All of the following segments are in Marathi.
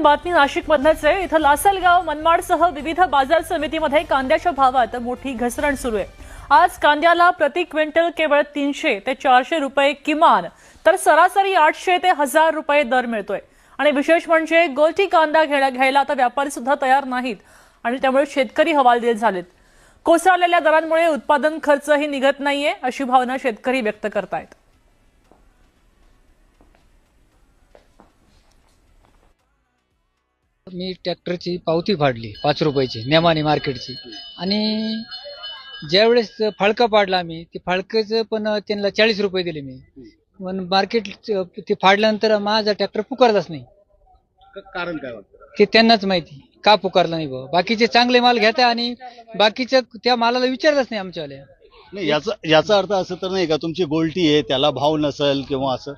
बातमी नाशिकमधनच आहे। इथं लासलगाव मनमाडसह विविध बाजार समितीमध्ये कांद्याच्या भावात मोठी घसरण सुरू आहे। आज कांद्याला प्रति क्विंटल केवळ 300 ते 400 रुपये किमान, तर सरासरी 800 ते 1000 रुपये दर मिळतोय। आणि विशेष म्हणजे गोल्टी कांदा घ्यायला आता व्यापारी सुद्धा तयार नाहीत आणि त्यामुळे शेतकरी हवालदिल झालेत। कोसळलेल्या दरांमुळे उत्पादन खर्चही निघत नाहीये, अशी भावना शेतकरी व्यक्त करतायत। मी ट्रॅक्टरची पावती फाडली 5 रुपयाची नेमानी मार्केटची, आणि ज्यावेळेस फळका पाडला मी ते फळक्याचं पण त्यांना 40 रुपये दिले मी, पण मार्केट ते फाडल्यानंतर माझा ट्रॅक्टर पुकारलाच नाही। कारण काय वाटतं? ते त्यांनाच माहिती का पुकारला नाही बाबा। बाकीचे चांगले माल घेता आणि बाकीच्या त्या मालाला विचारलंच नाही आमच्यावाल्या। नाही, याचा अर्थ असं तर नाही का तुमची गोल्टी आहे त्याला भाव नसेल किंवा असं?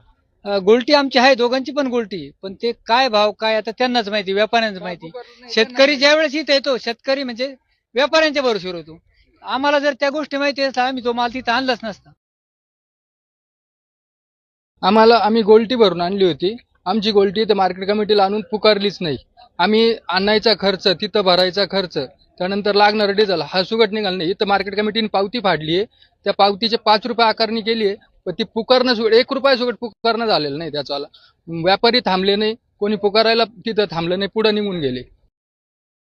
गोल्टी आमची आहे, दोघांची पण गोल्टी, पण ते काय भाव काय आता त्यांनाच माहिती, व्यापाऱ्यांनाच माहिती। शेतकरी ज्यावेळेस इथं येतो, शेतकरी म्हणजे व्यापाऱ्यांच्या भरोश्यावर होतो। आम्हाला जर त्या गोष्टी माहिती असल्या आम्ही तो माल तिथं आणलाच नसता। आम्ही गोल्टी भरून आणली होती। आमची गोल्टी तर मार्केट कमिटीला आणून पुकारलीच नाही। आम्ही आणायचा खर्च, तिथं भरायचा खर्च, त्यानंतर लागणार डिझेल हा सुगट निघाला नाही। इथं मार्केट कमिटीने पावती फाडली आहे, त्या पावतीचे 5 रुपये आकारणी केली आहे, पण ती पुकारणं सुगट 1 रुपया सुगट पुकारणं झालेलं नाही। त्याचाला व्यापारी थांबले नाही, कोणी पुकारायला तिथं थांबलं नाही, पुढे निघून गेले।